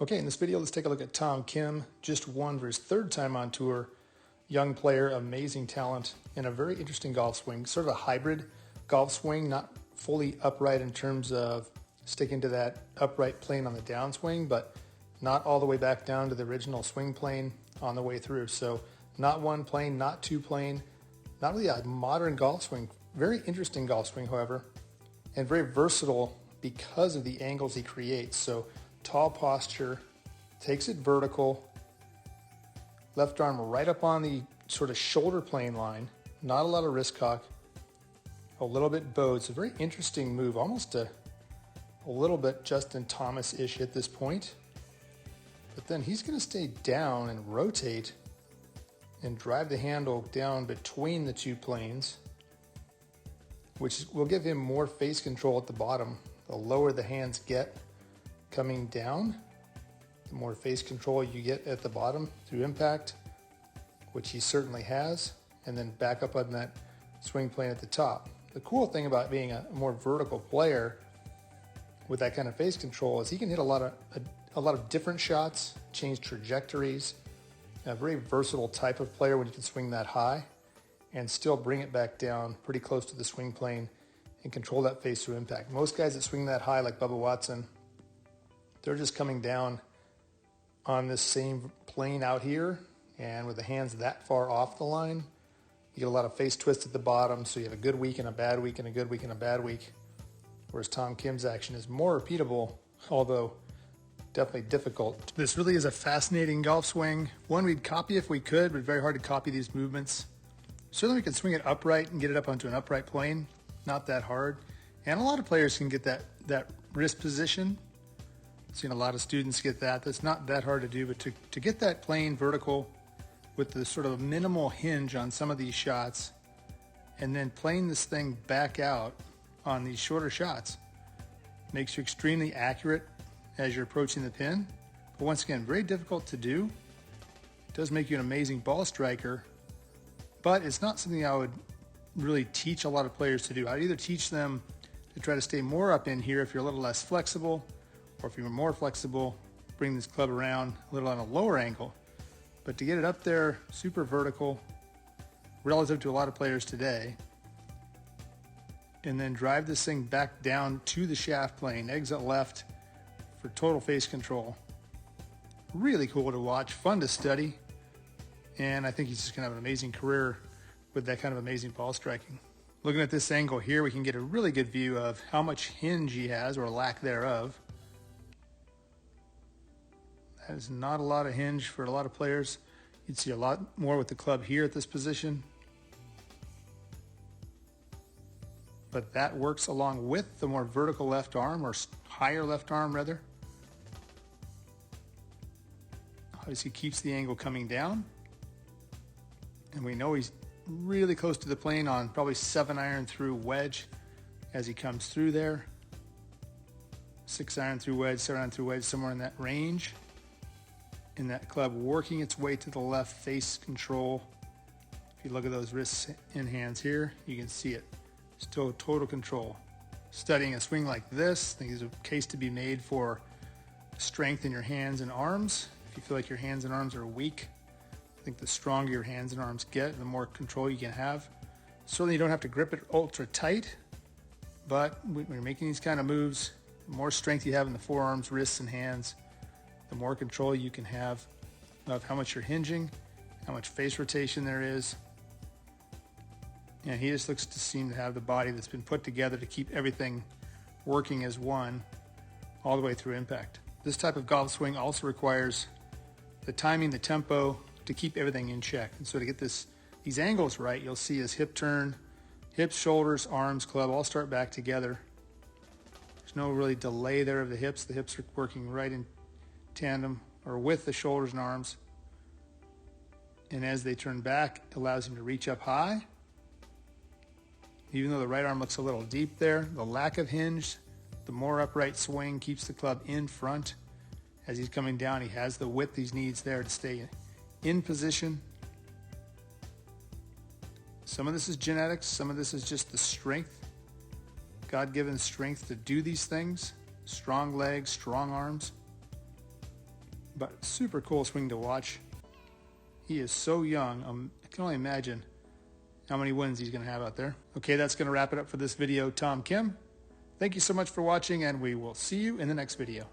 Okay, in this video, let's take a look at Tom Kim. Just won for his third time on tour. Young player, amazing talent, and a very interesting golf swing. Sort of a hybrid golf swing, not fully upright in terms of sticking to that upright plane on the downswing, but not all the way back down to the original swing plane on the way through. So not one plane, not two plane, not really a modern golf swing. Very interesting golf swing, however, and very versatile because of the angles he creates. So tall posture, takes it vertical, left arm right up on the sort of shoulder plane line, not a lot of wrist cock, a little bit bowed. It's a very interesting move, almost a little bit Justin Thomas-ish at this point. But then he's going to stay down and rotate and drive the handle down between the two planes, which will give him more face control at the bottom. The lower the hands get coming down, the more face control you get at the bottom through impact, which he certainly has, and then back up on that swing plane at the top. The cool thing about being a more vertical player with that kind of face control is he can hit a lot of different shots, change trajectories, a very versatile type of player when you can swing that high and still bring it back down pretty close to the swing plane and control that face through impact. Most guys that swing that high, like Bubba Watson, they're just coming down on this same plane out here, and with the hands that far off the line, you get a lot of face twist at the bottom, so you have a good week and a bad week and a good week and a bad week, whereas Tom Kim's action is more repeatable, although definitely difficult. This really is a fascinating golf swing, one we'd copy if we could, but very hard to copy these movements. Certainly we can swing it upright and get it up onto an upright plane, not that hard, and a lot of players can get that wrist position. Seen a lot of students get that. That's not that hard to do, but to get that plane vertical with the sort of minimal hinge on some of these shots and then playing this thing back out on these shorter shots makes you extremely accurate as you're approaching the pin. But once again, very difficult to do. It does make you an amazing ball striker, but it's not something I would really teach a lot of players to do. I'd either teach them to try to stay more up in here if you're a little less flexible, or if you're more flexible, bring this club around a little on a lower angle. But to get it up there, super vertical, relative to a lot of players today, and then drive this thing back down to the shaft plane, exit left for total face control. Really cool to watch, fun to study, and I think he's just gonna have an amazing career with that kind of amazing ball striking. Looking at this angle here, we can get a really good view of how much hinge he has, or lack thereof. That is not a lot of hinge for a lot of players. You'd see a lot more with the club here at this position. But that works along with the more vertical left arm, or higher left arm rather. Obviously keeps the angle coming down. And we know he's really close to the plane on probably 7-iron through wedge as he comes through there. 6-iron through wedge, 7-iron through wedge, somewhere in that range. In that club working its way to the left, face control. If you look at those wrists and hands here, you can see it. Still total control. Studying a swing like this, I think there's a case to be made for strength in your hands and arms. If you feel like your hands and arms are weak, I think the stronger your hands and arms get, the more control you can have. Certainly you don't have to grip it ultra tight, but when you're making these kind of moves, the more strength you have in the forearms, wrists, and hands, the more control you can have of how much you're hinging, how much face rotation there is. And he just looks to seem to have the body that's been put together to keep everything working as one all the way through impact. This type of golf swing also requires the timing, the tempo to keep everything in check. And so to get these angles right, you'll see his hip turn, hips, shoulders, arms, club all start back together. There's no really delay there of the hips. The hips are working right in tandem or with the shoulders and arms, and as they turn back, it allows him to reach up high. Even though the right arm looks a little deep there, the lack of hinge, the more upright swing keeps the club in front. As he's coming down, he has the width he needs there to stay in position. Some of this is genetics, some of this is just the strength, God-given strength to do these things. Strong legs, strong arms. but super cool swing to watch. He is so young. I can only imagine how many wins he's going to have out there. Okay, that's going to wrap it up for this video. Tom Kim, thank you so much for watching, and we will see you in the next video.